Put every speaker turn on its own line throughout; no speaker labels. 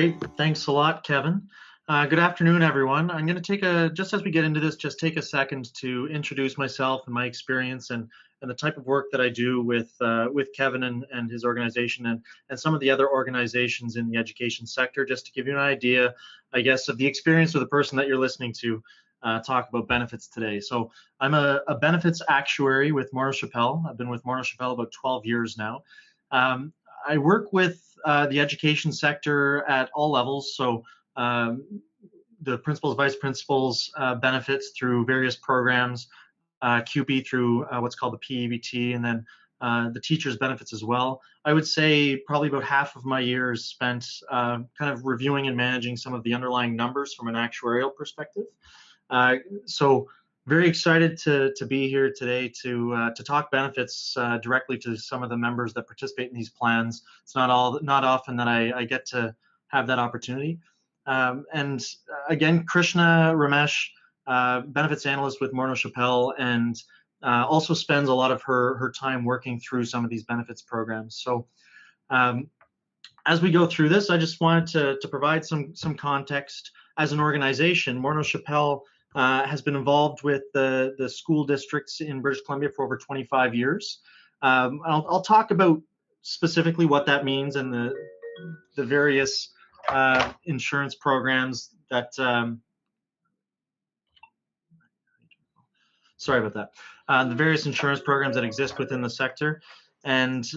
Great. Thanks a lot, Kevin. Good afternoon, everyone. I'm going to just as we get into this, just take a second to introduce myself and my experience and the type of work that I do with Kevin and his organization and some of the other organizations in the education sector, just to give you an idea, I guess, of the experience of the person that you're listening to talk about benefits today. So I'm a benefits actuary with Morneau Sheppell. I've been with Morneau Sheppell about 12 years now. I work with the education sector at all levels, so the principals, vice principals benefits through various programs, QP through what's called the PEBT, and then the teachers benefits as well. I would say probably about half of my year is spent kind of reviewing and managing some of the underlying numbers from an actuarial perspective. So very excited to be here today to talk benefits directly to some of the members that participate in these plans. It's not often that I get to have that opportunity. And again, Krishna Ramesh, benefits analyst with Morneau Sheppell, and also spends a lot of her time working through some of these benefits programs. So as we go through this, I just wanted to provide some context. As an organization, Morneau Sheppell has been involved with the school districts in British Columbia for over 25 years. I'll talk about specifically what that means and the various insurance programs that sorry about that. The various insurance programs that exist within the sector and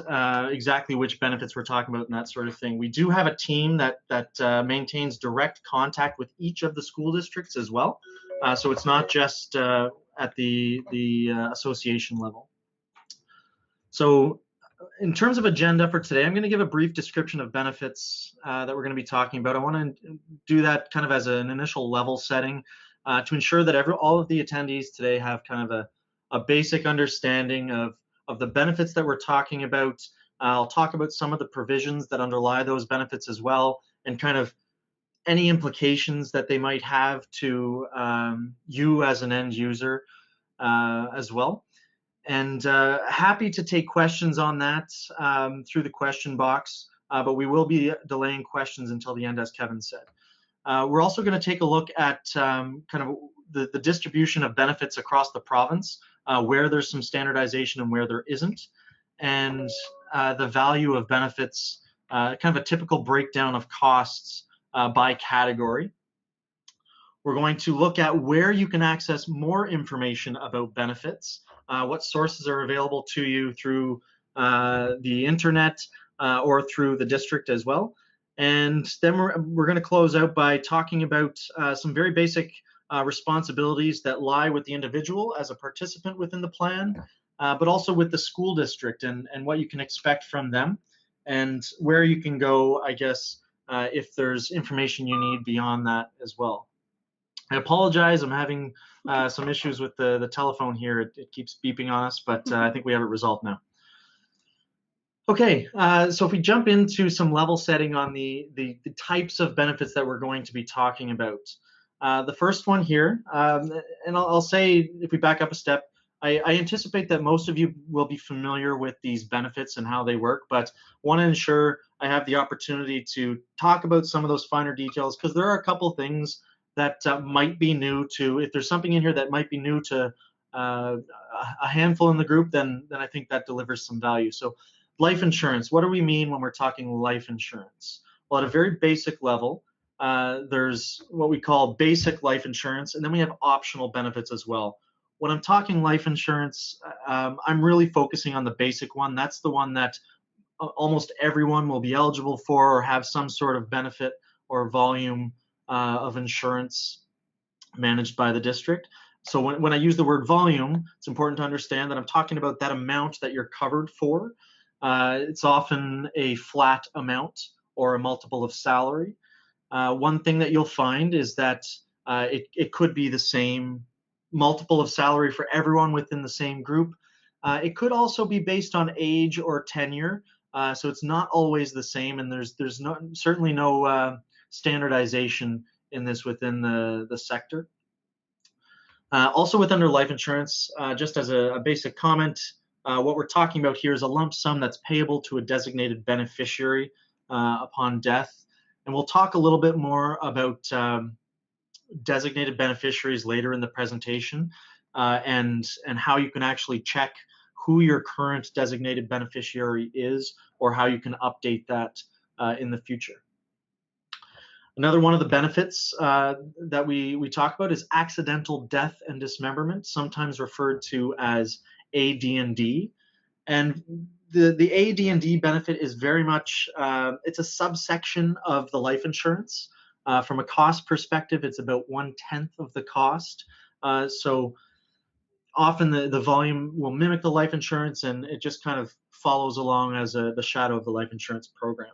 exactly which benefits we're talking about and that sort of thing. We do have a team that maintains direct contact with each of the school districts as well. So it's not just at the association level. So in terms of agenda for today, I'm going to give a brief description of benefits that we're going to be talking about. I want to do that kind of as an initial level setting to ensure that all of the attendees today have kind of a basic understanding of the benefits that we're talking about. I'll talk about some of the provisions that underlie those benefits as well, and kind of any implications that they might have to you as an end user as well. And happy to take questions on that through the question box, but we will be delaying questions until the end, as Kevin said. We're also going to take a look at kind of the distribution of benefits across the province, where there's some standardization and where there isn't, and the value of benefits, kind of a typical breakdown of costs by category. We're going to look at where you can access more information about benefits, what sources are available to you through the internet or through the district as well. And then we're going to close out by talking about some very basic responsibilities that lie with the individual as a participant within the plan, but also with the school district and what you can expect from them and where you can go, I guess, if there's information you need beyond that as well. I apologize, I'm having some issues with the telephone here. It keeps beeping on us, but I think we have it resolved now. Okay, so if we jump into some level setting on the types of benefits that we're going to be talking about. The first one here, and I'll say, if we back up a step, I anticipate that most of you will be familiar with these benefits and how they work, but want to ensure I have the opportunity to talk about some of those finer details, because there are a couple things that might be new to, if there's something in here that might be new to a handful in the group, then I think that delivers some value. So life insurance, what do we mean when we're talking life insurance? Well, at a very basic level, there's what we call basic life insurance, and then we have optional benefits as well. When I'm talking life insurance, I'm really focusing on the basic one. That's the one that almost everyone will be eligible for or have some sort of benefit or volume of insurance managed by the district. So when I use the word volume, it's important to understand that I'm talking about that amount that you're covered for. It's often a flat amount or a multiple of salary. One thing that you'll find is that it could be the same multiple of salary for everyone within the same group. It could also be based on age or tenure, so it's not always the same, and there's certainly no standardization in this within the sector. Also under life insurance, just as a basic comment, what we're talking about here is a lump sum that's payable to a designated beneficiary upon death. And we'll talk a little bit more about designated beneficiaries later in the presentation, and how you can actually check who your current designated beneficiary is, or how you can update that in the future. Another one of the benefits that we talk about is accidental death and dismemberment, sometimes referred to as AD&D. And the AD&D benefit is very much, it's a subsection of the life insurance. From a cost perspective, it's about 1/10 of the cost. So often the volume will mimic the life insurance, and it just kind of follows along as the shadow of the life insurance program.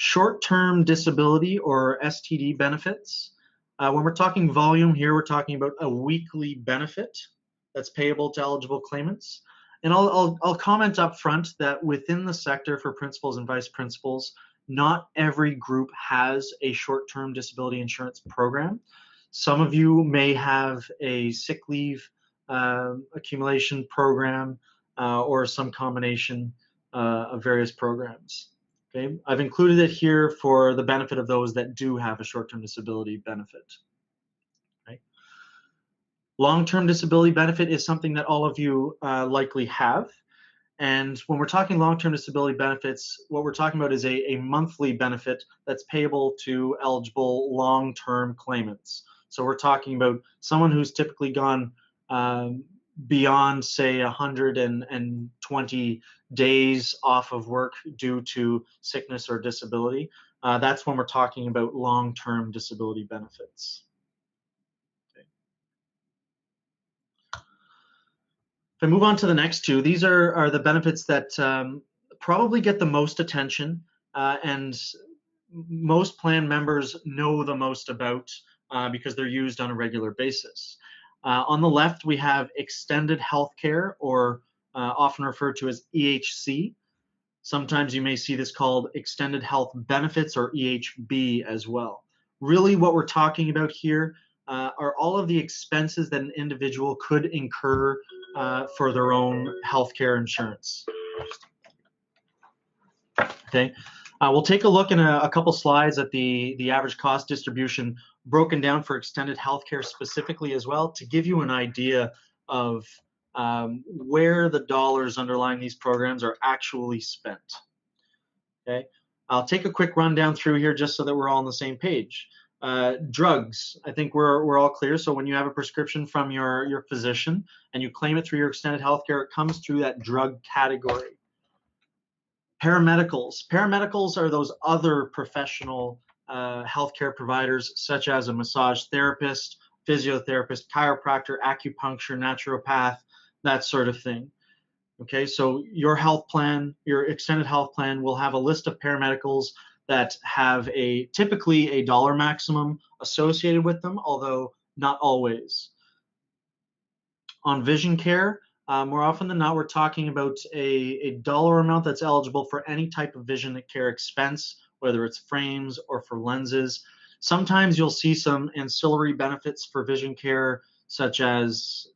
Short-term disability or STD benefits. When we're talking volume here, we're talking about a weekly benefit that's payable to eligible claimants. And I'll comment up front that within the sector for principals and vice principals, not every group has a short-term disability insurance program. Some of you may have a sick leave accumulation program or some combination of various programs. Okay, I've included it here for the benefit of those that do have a short-term disability benefit. Okay. Long-term disability benefit is something that all of you likely have. And when we're talking long-term disability benefits, what we're talking about is a monthly benefit that's payable to eligible long-term claimants. So we're talking about someone who's typically gone beyond, say, 120 days off of work due to sickness or disability. That's when we're talking about long-term disability benefits. Okay. If I move on to the next two, these are the benefits that probably get the most attention and most plan members know the most about because they're used on a regular basis. On the left, we have extended health care, or often referred to as EHC. Sometimes you may see this called extended health benefits, or EHB as well. Really what we're talking about here are all of the expenses that an individual could incur for their own healthcare insurance. Okay, we'll take a look in a couple slides at the average cost distribution broken down for extended healthcare specifically as well, to give you an idea of where the dollars underlying these programs are actually spent. Okay, I'll take a quick rundown through here just so that we're all on the same page. Drugs, I think we're all clear. So when you have a prescription from your physician and you claim it through your extended healthcare, it comes through that drug category. Paramedicals. Paramedicals are those other professional healthcare providers, such as a massage therapist, physiotherapist, chiropractor, acupuncture, naturopath, that sort of thing. Okay, so your health plan, your extended health plan, will have a list of paramedicals that have typically a dollar maximum associated with them, although not always. On vision care, more often than not, we're talking about a dollar amount that's eligible for any type of vision care expense, whether it's frames or for lenses. Sometimes you'll see some ancillary benefits for vision care, such as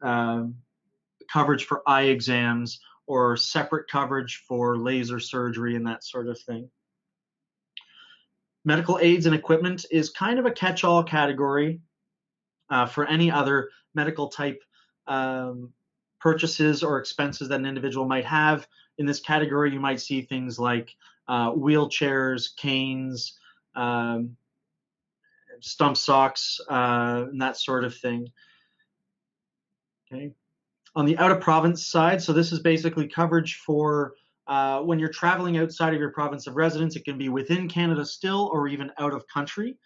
coverage for eye exams or separate coverage for laser surgery and that sort of thing. Medical aids and equipment is kind of a catch-all category for any other medical type purchases or expenses that an individual might have. In this category, you might see things like wheelchairs, canes, stump socks, and that sort of thing. Okay. On the out-of-province side, so this is basically coverage for when you're traveling outside of your province of residence. It can be within Canada still, or even out of country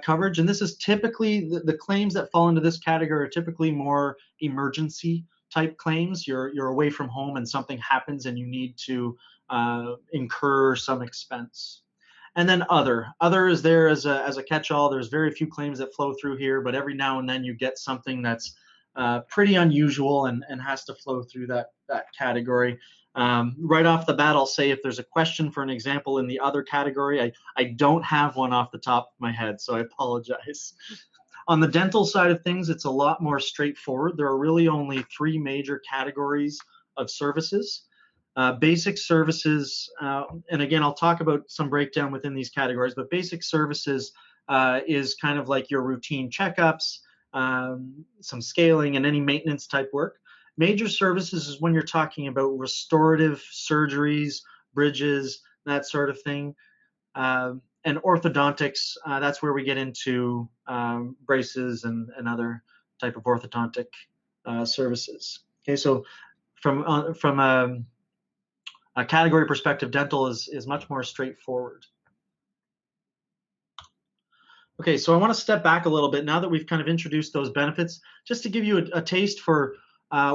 coverage. And this is typically, the claims that fall into this category are typically more emergency type claims. You're away from home and something happens and you need to incur some expense. And then other is there as a catch-all. There's very few claims that flow through here, but every now and then you get something that's pretty unusual and has to flow through that category. Right off the bat, I'll say if there's a question for an example in the other category, I don't have one off the top of my head, so I apologize. On the dental side of things, it's a lot more straightforward. There are really only three major categories of services. Basic services, and again, I'll talk about some breakdown within these categories, but basic services is kind of like your routine checkups, some scaling, and any maintenance type work. Major services is when you're talking about restorative surgeries, bridges, that sort of thing. And orthodontics, that's where we get into braces and other type of orthodontic services. Okay, so from a category perspective, dental is much more straightforward. Okay, so I want to step back a little bit now that we've kind of introduced those benefits, just to give you a taste for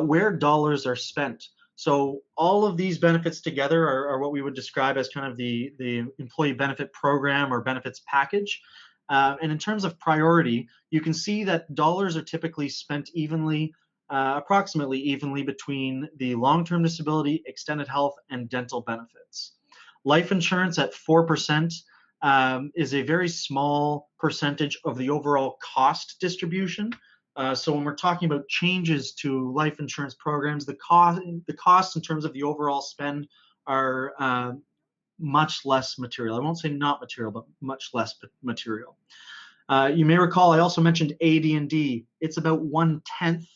where dollars are spent. So all of these benefits together are what we would describe as kind of the employee benefit program or benefits package. And in terms of priority, you can see that dollars are typically spent evenly, approximately evenly between the long-term disability, extended health, and dental benefits. Life insurance at 4%. Is a very small percentage of the overall cost distribution. So when we're talking about changes to life insurance programs, the costs in terms of the overall spend are much less material. I won't say not material, but much less material. You may recall I also mentioned AD&D. It's about 1/10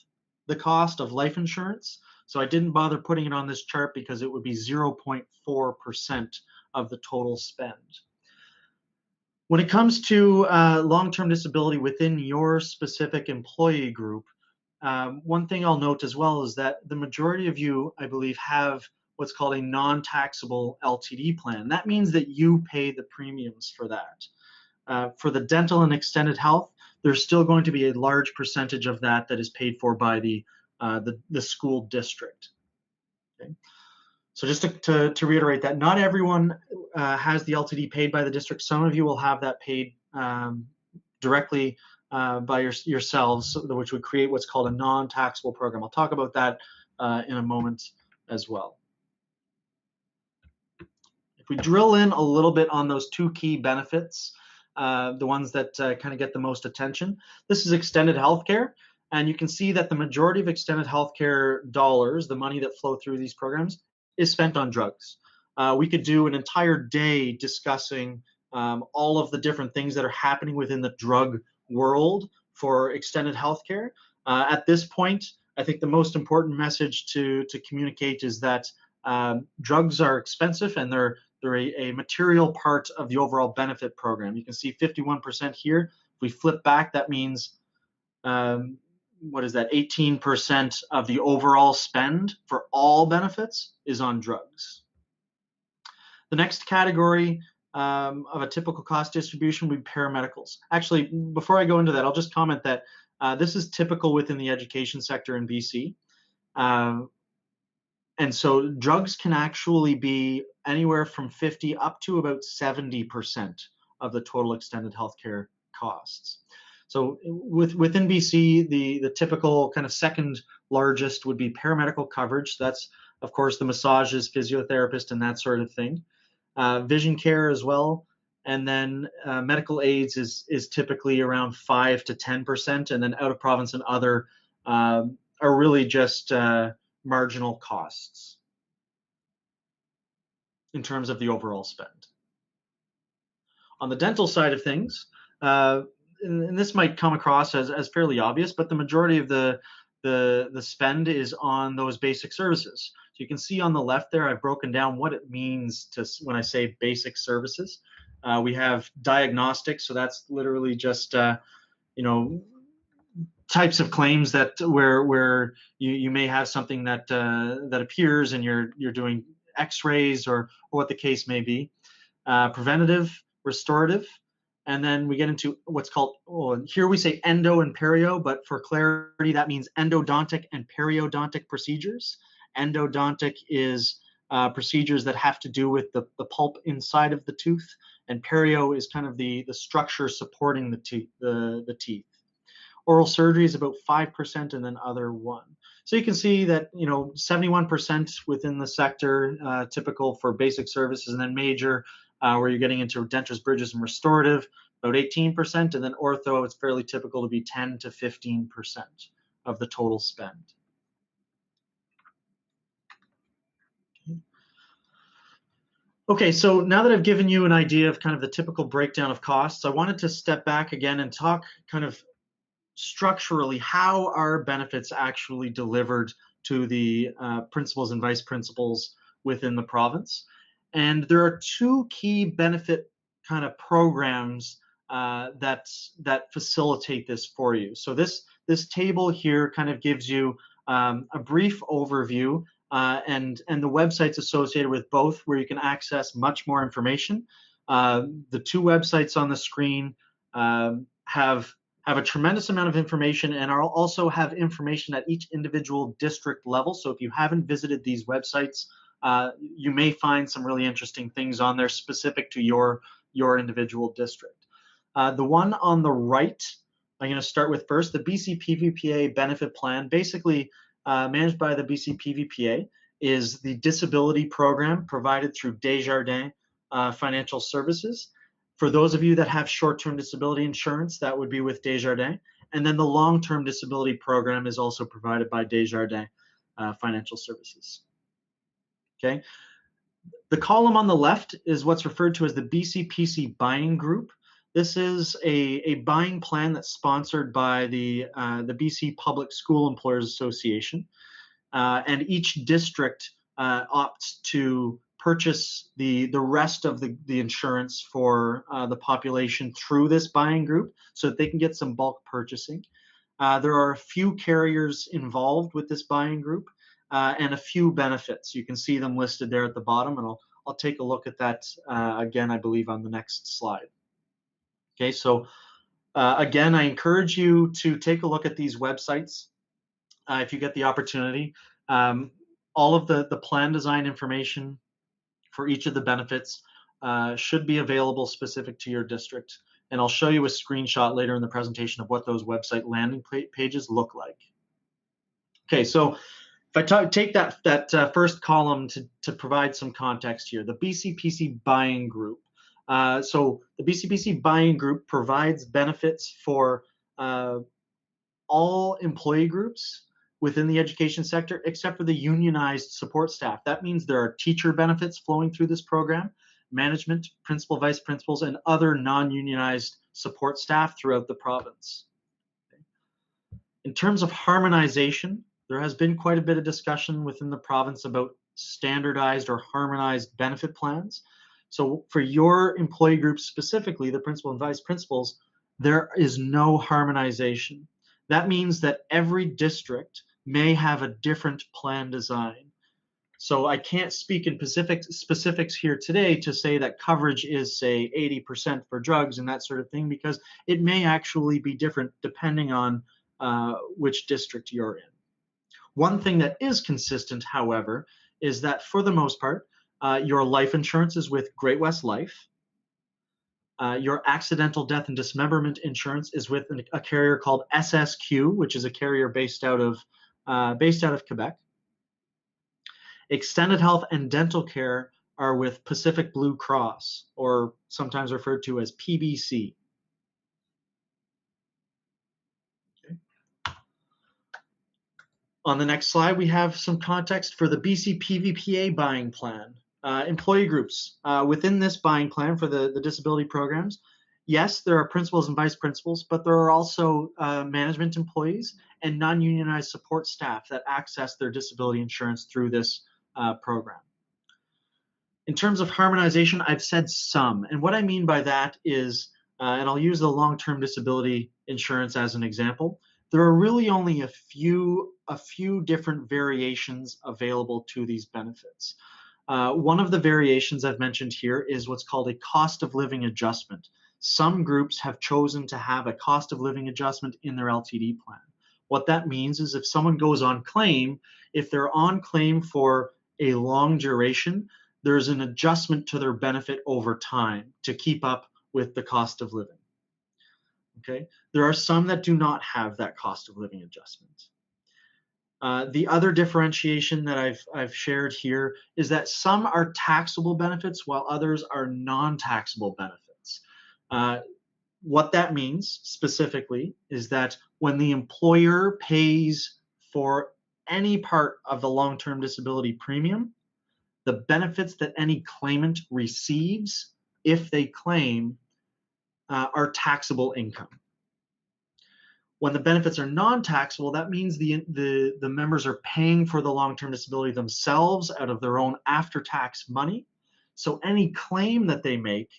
the cost of life insurance. So I didn't bother putting it on this chart because it would be 0.4% of the total spend. When it comes to long-term disability within your specific employee group, one thing I'll note as well is that the majority of you, I believe, have what's called a non-taxable LTD plan. That means that you pay the premiums for that. For the dental and extended health, there's still going to be a large percentage of that that is paid for by the school district. Okay? So just to reiterate that, not everyone has the LTD paid by the district. Some of you will have that paid directly by yourselves, which would create what's called a non-taxable program. I'll talk about that in a moment as well. If we drill in a little bit on those two key benefits, the ones that kind of get the most attention, this is extended healthcare. And you can see that the majority of extended healthcare dollars, the money that flow through these programs, is spent on drugs. We could do an entire day discussing all of the different things that are happening within the drug world for extended healthcare. At this point, I think the most important message to communicate is that drugs are expensive and they're a material part of the overall benefit program. You can see 51% here. If we flip back, that means what is that? 18% of the overall spend for all benefits is on drugs. The next category of a typical cost distribution would be paramedicals. Actually, before I go into that, I'll just comment that this is typical within the education sector in BC. And so drugs can actually be anywhere from 50 up to about 70% of the total extended healthcare costs. So within BC, the typical kind of second largest would be paramedical coverage. That's, of course, the massages, physiotherapist, and that sort of thing. Vision care as well. And then medical aids is typically around 5 to 10%. And then out of province and other are really just marginal costs in terms of the overall spend. On the dental side of things, and this might come across as fairly obvious, but the majority of the spend is on those basic services. So you can see on the left there, I've broken down what it means when I say basic services. We have diagnostics, so that's literally just types of claims that where you may have something that appears and you're doing X-rays or what the case may be. Preventative, restorative. And then we get into what's called, here we say endo and perio, but for clarity, that means endodontic and periodontic procedures. Endodontic is procedures that have to do with the pulp inside of the tooth, and perio is kind of the structure supporting the teeth. Oral surgery is about 5%, and then other 1%. So you can see that 71% within the sector, typical for basic services, and then major, where you're getting into dentures, bridges, and restorative, about 18%, and then ortho, it's fairly typical to be 10 to 15% of the total spend. Okay, so now that I've given you an idea of kind of the typical breakdown of costs, I wanted to step back again and talk kind of structurally how are benefits actually delivered to the principals and vice principals within the province. And there are two key benefit kind of programs that facilitate this for you. So this table here kind of gives you a brief overview and the websites associated with both, where you can access much more information. The two websites on the screen have a tremendous amount of information and also have information at each individual district level. So if you haven't visited these websites, you may find some really interesting things on there specific to your individual district. The one on the right, I'm going to start with first, the BCPVPA benefit plan, basically managed by the BCPVPA, is the disability program provided through Desjardins Financial Services. For those of you that have short-term disability insurance, that would be with Desjardins. And then the long-term disability program is also provided by Desjardins Financial Services. Okay. The column on the left is what's referred to as the BCPSEA buying group. This is a buying plan that's sponsored by the BC Public School Employers Association. And each district opts to purchase the rest of the insurance for the population through this buying group so that they can get some bulk purchasing. There are a few carriers involved with this buying group and a few benefits. You can see them listed there at the bottom, and I'll take a look at that again, I believe, on the next slide. Okay, so again, I encourage you to take a look at these websites if you get the opportunity. All of the plan design information for each of the benefits should be available specific to your district. And I'll show you a screenshot later in the presentation of what those website landing pages look like. Okay, so if I take that first column to provide some context here, the BCPSEA buying group. So the BCPSEA buying group provides benefits for all employee groups within the education sector, except for the unionized support staff. That means there are teacher benefits flowing through this program, management, principal, vice principals, and other non-unionized support staff throughout the province. Okay. In terms of harmonization, there has been quite a bit of discussion within the province about standardized or harmonized benefit plans. So for your employee groups specifically, the principal and vice principals, there is no harmonization. That means that every district may have a different plan design. So I can't speak in specifics here today to say that coverage is, say, 80% for drugs and that sort of thing, because it may actually be different depending on which district you're in. One thing that is consistent, however, is that for the most part, your life insurance is with Great West Life. Your accidental death and dismemberment insurance is with a carrier called SSQ, which is a carrier based out of Quebec. Extended health and dental care are with Pacific Blue Cross, or sometimes referred to as PBC. Okay. On the next slide, we have some context for the BCPVPA buying plan. Employee groups within this buying plan for the disability programs. Yes, there are principals and vice principals, but there are also management employees and non-unionized support staff that access their disability insurance through this program. In terms of harmonization, I've said some, and what I mean by that is, and I'll use the long-term disability insurance as an example, there are really only a few different variations available to these benefits. One of the variations I've mentioned here is what's called a cost of living adjustment. Some groups have chosen to have a cost of living adjustment in their LTD plan. What that means is if someone goes on claim, if they're on claim for a long duration, there's an adjustment to their benefit over time to keep up with the cost of living. Okay, there are some that do not have that cost of living adjustment. The other differentiation that I've shared here is that some are taxable benefits while others are non-taxable benefits. What that means specifically is that when the employer pays for any part of the long-term disability premium, the benefits that any claimant receives if they claim are taxable income. When the benefits are non-taxable, that means the members are paying for the long-term disability themselves out of their own after-tax money. So any claim that they make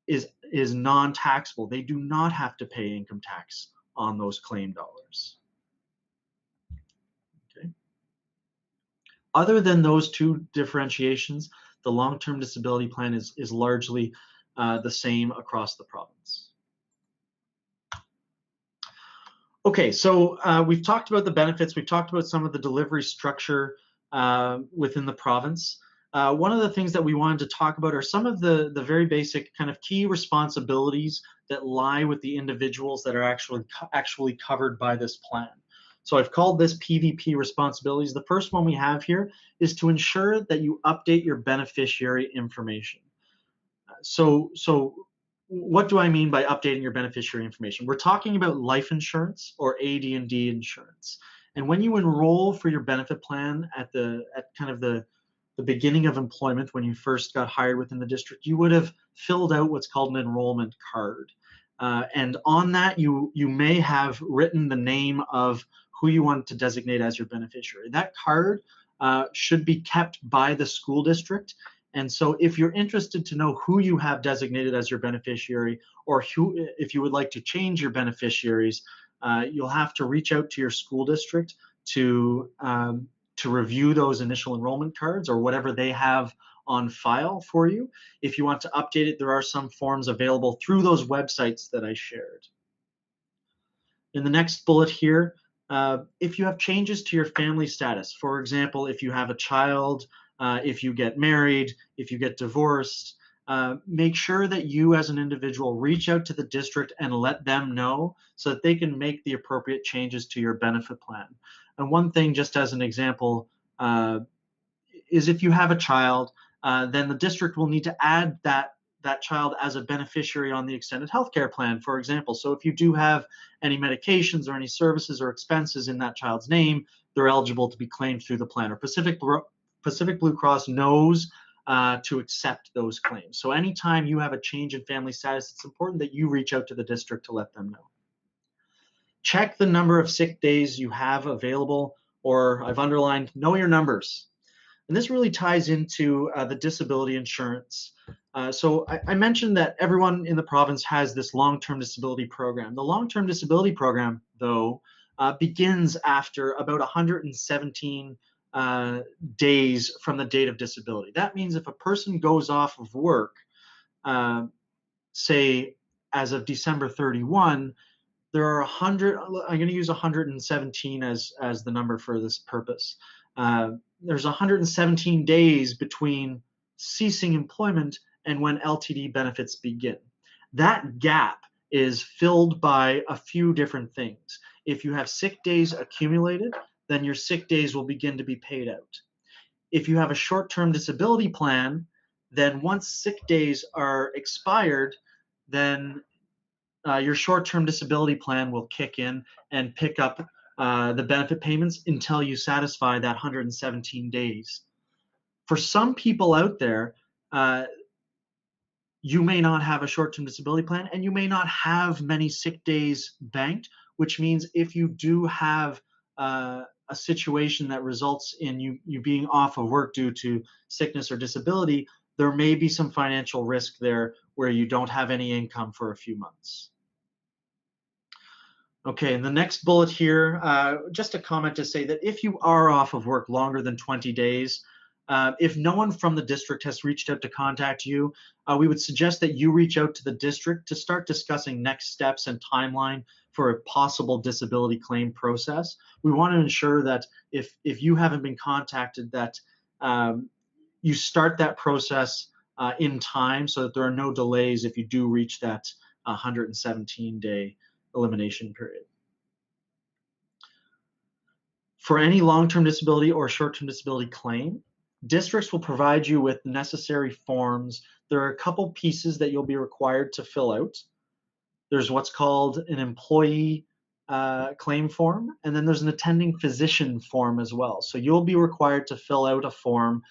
is non-taxable. They do not have to pay income tax on those claim dollars. Okay. Other than those two differentiations, the long-term disability plan is largely the same across the province. Okay, so we've talked about the benefits, we've talked about some of the delivery structure within the province. One of the things that we wanted to talk about are some of the very basic kind of key responsibilities that lie with the individuals that are actually covered by this plan. So I've called this PVP responsibilities. The first one we have here is to ensure that you update your beneficiary information. So what do I mean by updating your beneficiary information? We're talking about life insurance or AD&D insurance. And when you enroll for your benefit plan at kind of the beginning of employment, when you first got hired within the district, you would have filled out what's called an enrollment card. And on that, you may have written the name of who you want to designate as your beneficiary. That card should be kept by the school district. And so if you're interested to know who you have designated as your beneficiary, or if you would like to change your beneficiaries, you'll have to reach out to your school district to review those initial enrollment cards or whatever they have on file for you. If you want to update it, there are some forms available through those websites that I shared. In the next bullet here, if you have changes to your family status, for example, if you have a child, if you get married, if you get divorced, make sure that you as an individual reach out to the district and let them know so that they can make the appropriate changes to your benefit plan. And one thing, just as an example, is if you have a child, then the district will need to add that child as a beneficiary on the extended healthcare plan, for example. So if you do have any medications or any services or expenses in that child's name, they're eligible to be claimed through the plan. Or Pacific Blue Cross knows to accept those claims. So anytime you have a change in family status, it's important that you reach out to the district to let them know. Check the number of sick days you have available, or I've underlined, know your numbers. And this really ties into the disability insurance. So I mentioned that everyone in the province has this long-term disability program. The long-term disability program, though, begins after about 117 days from the date of disability. That means if a person goes off of work, say as of December 31, there are 100, I'm going to use 117 as the number for this purpose. There's 117 days between ceasing employment and when LTD benefits begin. That gap is filled by a few different things. If you have sick days accumulated, then your sick days will begin to be paid out. If you have a short-term disability plan, then once sick days are expired, then your short-term disability plan will kick in and pick up the benefit payments until you satisfy that 117 days. For some people out there, you may not have a short-term disability plan and you may not have many sick days banked, which means if you do have a situation that results in you being off of work due to sickness or disability, there may be some financial risk there where you don't have any income for a few months. Okay, and the next bullet here, just a comment to say that if you are off of work longer than 20 days, if no one from the district has reached out to contact you, we would suggest that you reach out to the district to start discussing next steps and timeline for a possible disability claim process. We want to ensure that if you haven't been contacted, that you start that process in time so that there are no delays if you do reach that 117-day elimination period. For any long-term disability or short-term disability claim, districts will provide you with necessary forms. There are a couple pieces that you'll be required to fill out. There's what's called an employee claim form, and then there's an attending physician form as well. So you'll be required to fill out a form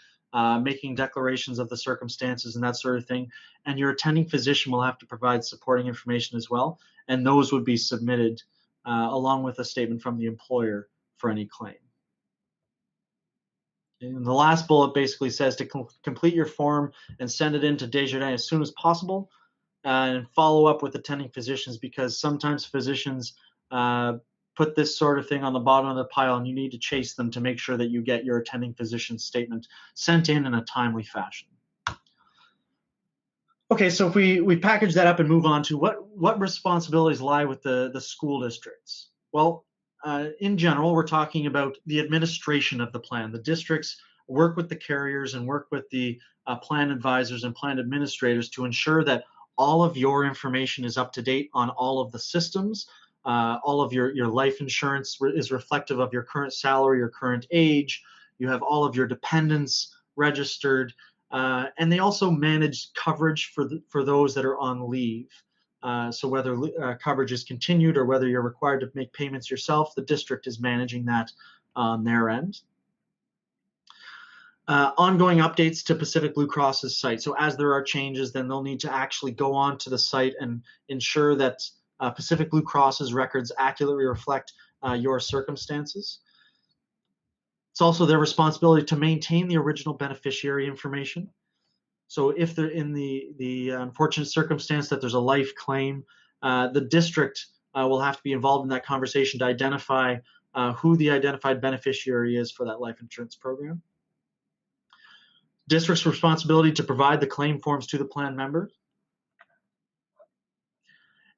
making declarations of the circumstances and that sort of thing. And your attending physician will have to provide supporting information as well, and those would be submitted along with a statement from the employer for any claim. And the last bullet basically says to complete your form and send it in to Desjardins as soon as possible, and follow up with attending physicians, because sometimes physicians put this sort of thing on the bottom of the pile, and you need to chase them to make sure that you get your attending physician statement sent in a timely fashion. Okay, so if we package that up and move on to what responsibilities lie with the school districts. Well, in general, we're talking about the administration of the plan. The districts work with the carriers and work with the plan advisors and plan administrators to ensure that all of your information is up to date on all of the systems. All of your life insurance is reflective of your current salary, your current age. You have all of your dependents registered, and they also manage coverage for those that are on leave. So whether coverage is continued or whether you're required to make payments yourself, the district is managing that on their end. Ongoing updates to Pacific Blue Cross's site. So as there are changes, then they'll need to actually go on to the site and ensure that Pacific Blue Cross's records accurately reflect your circumstances. It's also their responsibility to maintain the original beneficiary information. So if they're in the unfortunate circumstance that there's a life claim, the district will have to be involved in that conversation to identify who the identified beneficiary is for that life insurance program. District's responsibility to provide the claim forms to the plan members,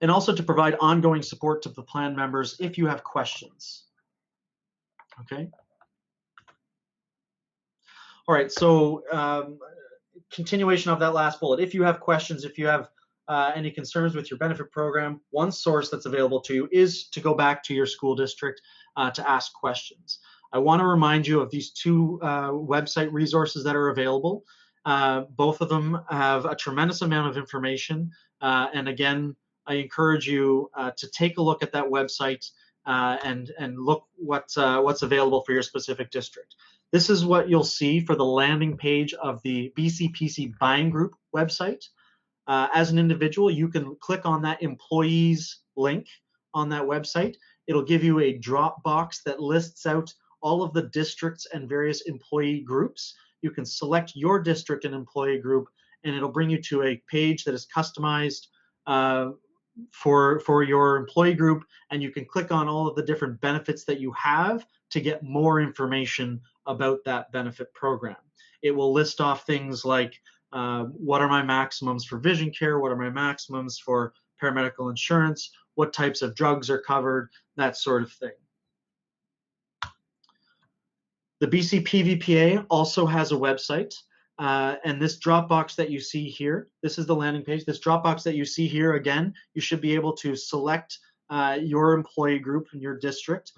and also to provide ongoing support to the plan members if you have questions. Okay. All right, so continuation of that last bullet. If you have questions, if you have any concerns with your benefit program, one source that's available to you is to go back to your school district to ask questions. I want to remind you of these two website resources that are available. Both of them have a tremendous amount of information. And again, I encourage you to take a look at that website and look what's available for your specific district. This is what you'll see for the landing page of the BCPC Buying Group website. As an individual, you can click on that employees link on that website. It'll give you a drop box that lists out all of the districts and various employee groups. You can select your district and employee group, and it'll bring you to a page that is customized for your employee group, and you can click on all of the different benefits that you have to get more information about that benefit program. It will list off things like what are my maximums for vision care, what are my maximums for paramedical insurance, what types of drugs are covered, that sort of thing. The BCPVPA also has a website, and this Dropbox that you see here, this is the landing page. This Dropbox that you see here, again, you should be able to select your employee group in your district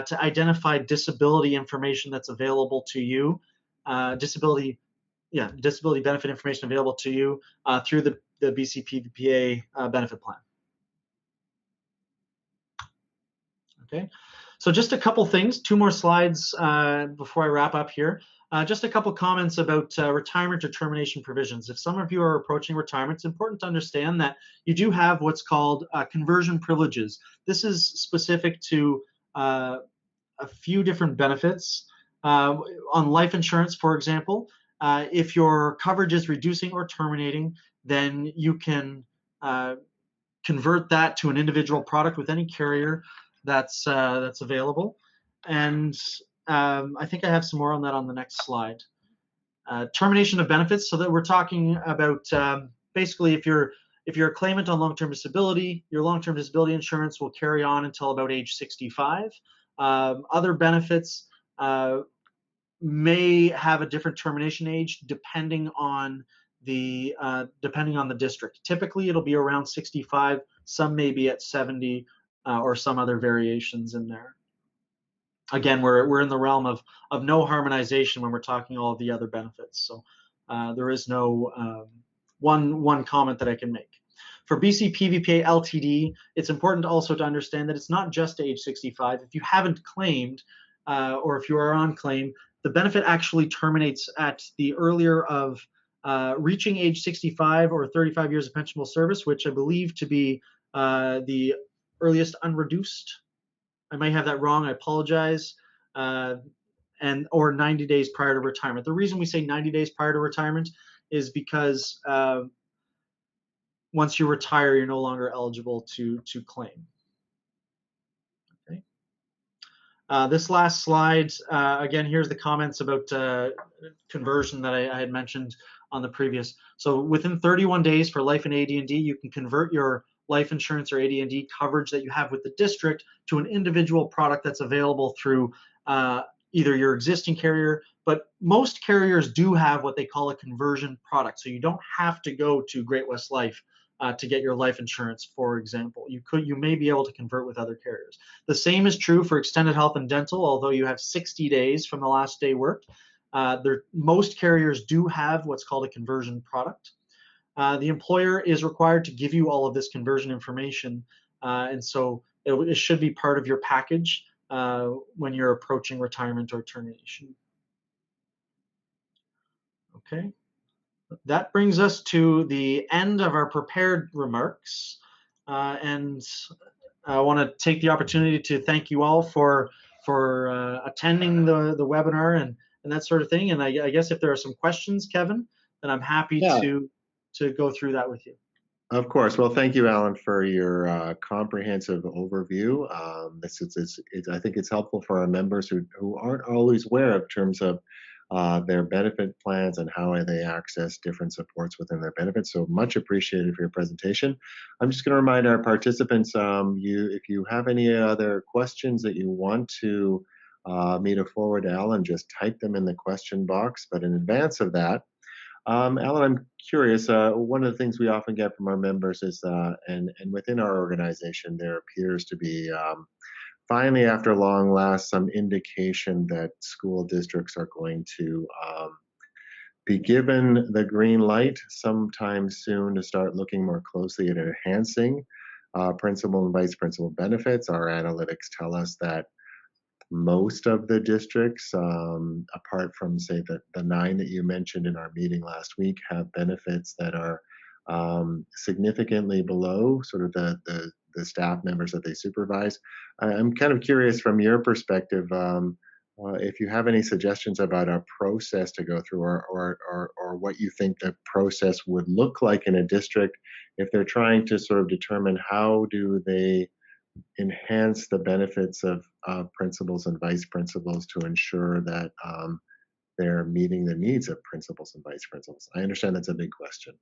to identify disability information that's available to you, disability benefit information available to you through the BCPVPA benefit plan. Okay. So just a couple things, two more slides before I wrap up here. Just a couple comments about retirement or termination provisions. If some of you are approaching retirement, it's important to understand that you do have what's called conversion privileges. This is specific to a few different benefits. On life insurance, for example, if your coverage is reducing or terminating, then you can convert that to an individual product with any carrier that's available. And I think I have some more on that on the next slide. Termination of benefits, so that we're talking about basically if you're a claimant on long-term disability, your long-term disability insurance will carry on until about age 65. Other benefits may have a different termination age depending on the district. Typically, it'll be around 65. Some may be at 70. Or some other variations in there. Again, we're in the realm of no harmonization when we're talking all of the other benefits. So there is no one comment that I can make. For BCPVPA LTD, it's important also to understand that it's not just age 65. If you haven't claimed or if you are on claim, the benefit actually terminates at the earlier of reaching age 65 or 35 years of pensionable service, which I believe to be the earliest unreduced. I might have that wrong. I apologize. Or 90 days prior to retirement. The reason we say 90 days prior to retirement is because once you retire, you're no longer eligible to claim. Okay. This last slide, again, here's the comments about conversion that I had mentioned on the previous. So within 31 days for life and AD&D, you can convert your life insurance or AD&D coverage that you have with the district to an individual product that's available through either your existing carrier, but most carriers do have what they call a conversion product. So you don't have to go to Great West Life to get your life insurance, for example. You may be able to convert with other carriers. The same is true for extended health and dental, although you have 60 days from the last day worked. Most carriers do have what's called a conversion product. The employer is required to give you all of this conversion information, and so it should be part of your package when you're approaching retirement or termination. Okay. That brings us to the end of our prepared remarks, and I want to take the opportunity to thank you all for attending the webinar and that sort of thing. And I guess if there are some questions, Kevin, then I'm happy to go through that with you.
Of course. Well, thank you, Alan, for your comprehensive overview. I think it's helpful for our members who aren't always aware of terms of their benefit plans and how they access different supports within their benefits. So much appreciated for your presentation. I'm just going to remind our participants, if you have any other questions that you want to me to forward to Alan, just type them in the question box. But in advance of that, Alan, I'm curious, one of the things we often get from our members is, and within our organization, there appears to be finally, after long last, some indication that school districts are going to be given the green light sometime soon to start looking more closely at enhancing principal and vice principal benefits. Our analytics tell us that most of the districts, apart from, say, the 9 that you mentioned in our meeting last week, have benefits that are significantly below sort of the staff members that they supervise. I'm kind of curious from your perspective, if you have any suggestions about a process to go through, or what you think the process would look like in a district if they're trying to sort of determine how do they enhance the benefits of principals and vice principals to ensure that they're meeting the needs of principals and vice principals. I understand that's a big question.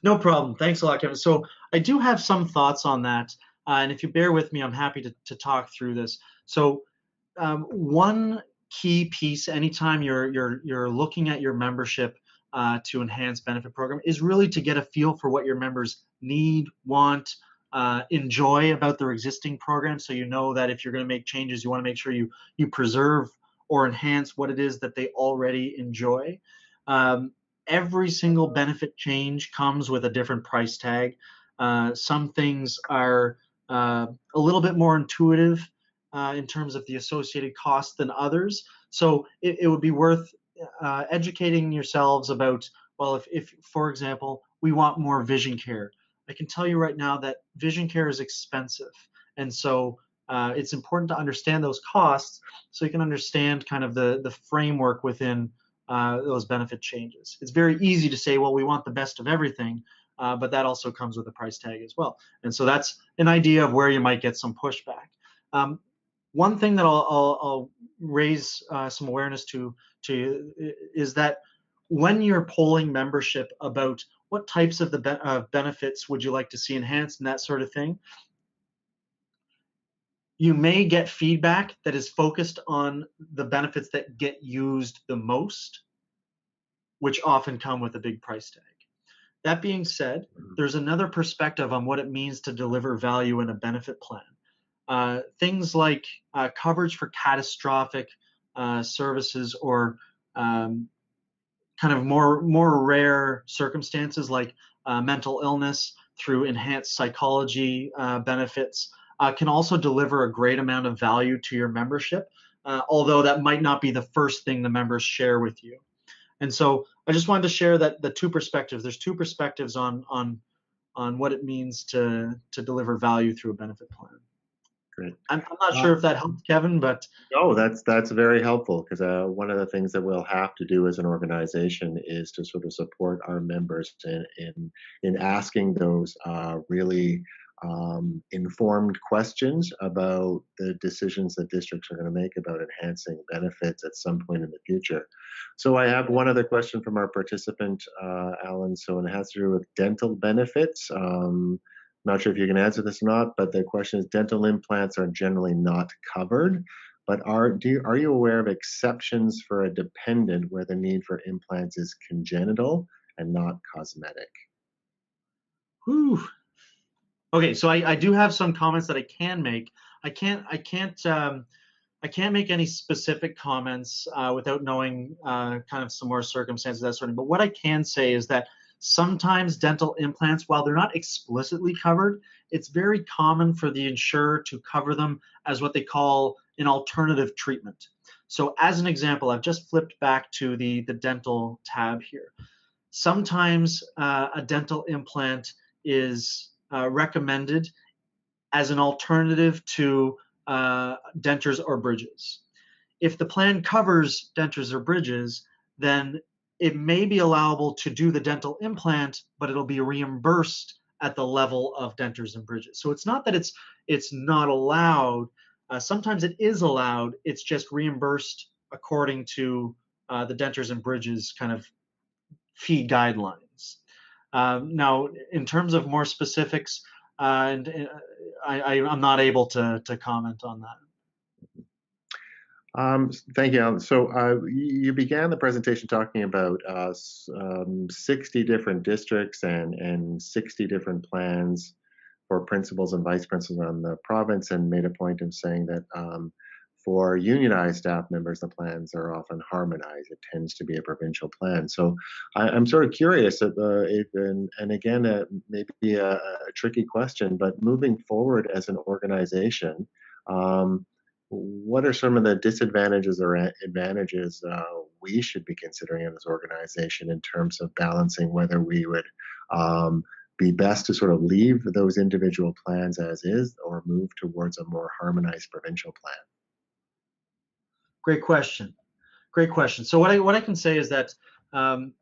No problem. Thanks a lot, Kevin. So I do have some thoughts on that. And if you bear with me, I'm happy to talk through this. So one key piece anytime you're looking at your membership to enhance benefit program is really to get a feel for what your members need, want, enjoy about their existing program. So you know that if you're going to make changes, you want to make sure you preserve or enhance what it is that they already enjoy. Every single benefit change comes with a different price tag. Some things are a little bit more intuitive in terms of the associated cost than others. So it would be worth educating yourselves about, well, if for example, we want more vision care. I can tell you right now that vision care is expensive. And so it's important to understand those costs so you can understand kind of the framework within those benefit changes. It's very easy to say, well, we want the best of everything, but that also comes with a price tag as well. And so that's an idea of where you might get some pushback. One thing that I'll raise some awareness to is that when you're polling membership about what types of benefits would you like to see enhanced and that sort of thing, you may get feedback that is focused on the benefits that get used the most, which often come with a big price tag. That being said, there's another perspective on what it means to deliver value in a benefit plan. Things like coverage for catastrophic services or kind of more rare circumstances like mental illness through enhanced psychology benefits can also deliver a great amount of value to your membership. although that might not be the first thing the members share with you. And so I just wanted to share that the two perspectives. There's two perspectives on what it means to deliver value through a benefit plan.
Great.
I'm not sure if that helped, Kevin, but
no, that's very helpful, because one of the things that we'll have to do as an organization is to sort of support our members in asking those really informed questions about the decisions that districts are going to make about enhancing benefits at some point in the future. So I have one other question from our participant, Alan. So it has to do with dental benefits. Not sure if you can answer this or not, but the question is: dental implants are generally not covered, but are you aware of exceptions for a dependent where the need for implants is congenital and not cosmetic?
whew. Okay, so I do have some comments that I can make. I can't make any specific comments without knowing kind of some more circumstances, that sort of. But what I can say is that sometimes dental implants, while they're not explicitly covered, it's very common for the insurer to cover them as what they call an alternative treatment. So as an example, I've just flipped back to the dental tab here. Sometimes a dental implant is recommended as an alternative to dentures or bridges. If the plan covers dentures or bridges, then it may be allowable to do the dental implant, but it'll be reimbursed at the level of dentures and bridges. So it's not that it's not allowed. Sometimes it is allowed. It's just reimbursed according to the dentures and bridges kind of fee guidelines. Now, in terms of more specifics, I'm not able to comment on that.
Thank you, Alan. So you began the presentation talking about 60 different districts and 60 different plans for principals and vice principals around the province, and made a point of saying that for unionized staff members, the plans are often harmonized. It tends to be a provincial plan. So I'm sort of curious, and again, maybe a tricky question, but moving forward as an organization, what are some of the disadvantages or advantages we should be considering in this organization in terms of balancing whether we would be best to sort of leave those individual plans as is or move towards a more harmonized provincial plan?
Great question. Great question. So what I can say is that from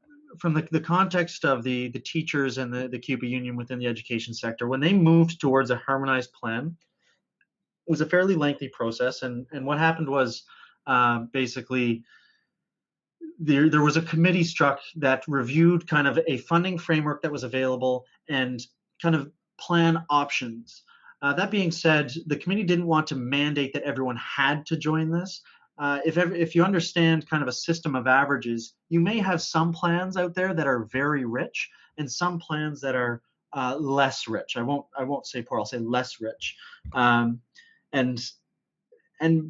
the context of the teachers and the CUPE union within the education sector, when they moved towards a harmonized plan, it was a fairly lengthy process. And what happened was basically there was a committee struck that reviewed kind of a funding framework that was available and kind of plan options. That being said, the committee didn't want to mandate that everyone had to join this. If you understand kind of a system of averages, you may have some plans out there that are very rich and some plans that are less rich. I won't say poor. I'll say less rich. And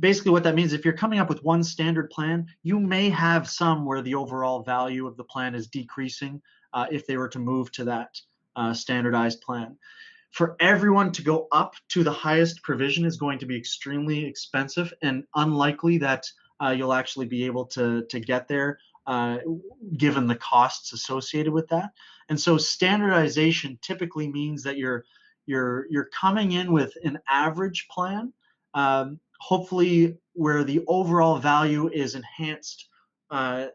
basically what that means, if you're coming up with one standard plan, you may have some where the overall value of the plan is decreasing if they were to move to that standardized plan. For everyone to go up to the highest provision is going to be extremely expensive and unlikely that you'll actually be able to get there given the costs associated with that. And so standardization typically means that you're coming in with an average plan, hopefully where the overall value is enhanced. I'll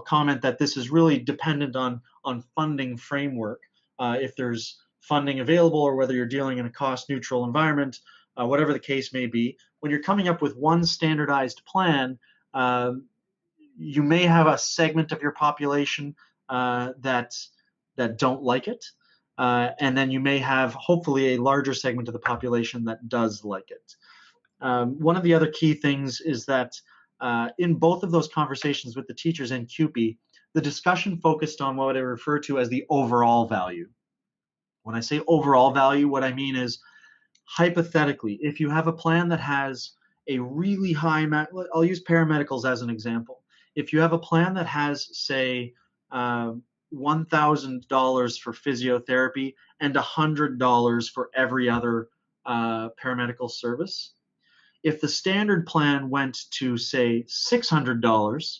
comment that this is really dependent on funding framework. If there's funding available or whether you're dealing in a cost neutral environment, whatever the case may be, when you're coming up with one standardized plan, you may have a segment of your population that don't like it. And then you may have hopefully a larger segment of the population that does like it. One of the other key things is that in both of those conversations with the teachers and CUPE, the discussion focused on what I refer to as the overall value. When I say overall value, what I mean is, hypothetically, if you have a plan that has a really high, I'll use paramedicals as an example. If you have a plan that has, say, $1,000 for physiotherapy and $100 for every other paramedical service, If the standard plan went to, say, $600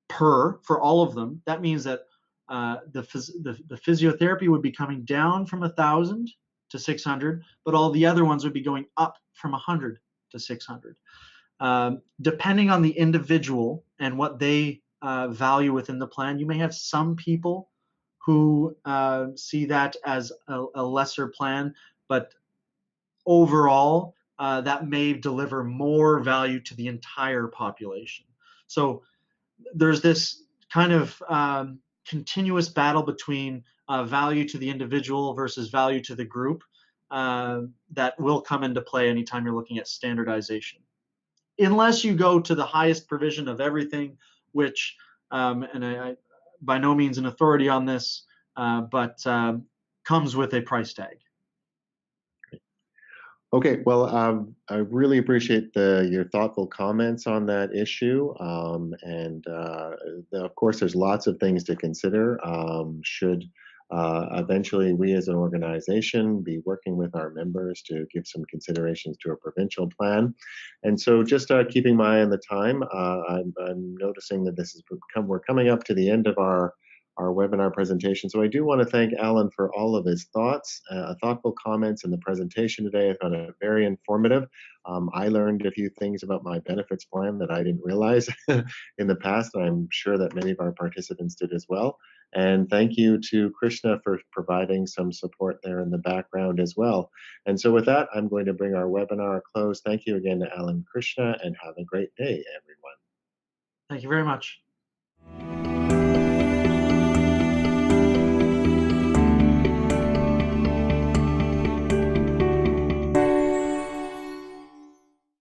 for all of them, that means that the physiotherapy would be coming down from 1,000 to 600, but all the other ones would be going up from 100 to 600. Depending on the individual and what they value within the plan, you may have some people who see that as a lesser plan, but overall, that may deliver more value to the entire population. So there's this kind of continuous battle between value to the individual versus value to the group that will come into play anytime you're looking at standardization. Unless you go to the highest provision of everything, which, and I by no means an authority on this, but comes with a price tag.
Okay, well, I really appreciate your thoughtful comments on that issue. Of course, there's lots of things to consider. Should eventually we as an organization be working with our members to give some considerations to a provincial plan. And so just keeping my eye on the time, I'm noticing that we're coming up to the end of our webinar presentation. So I do want to thank Alan for all of his thoughtful comments in the presentation today. I found it very informative. I learned a few things about my benefits plan that I didn't realize in the past. I'm sure that many of our participants did as well. And thank you to Krishna for providing some support there in the background as well. And so with that, I'm going to bring our webinar close. Thank you again to Alan, Krishna, and have a great day, everyone.
Thank you very much.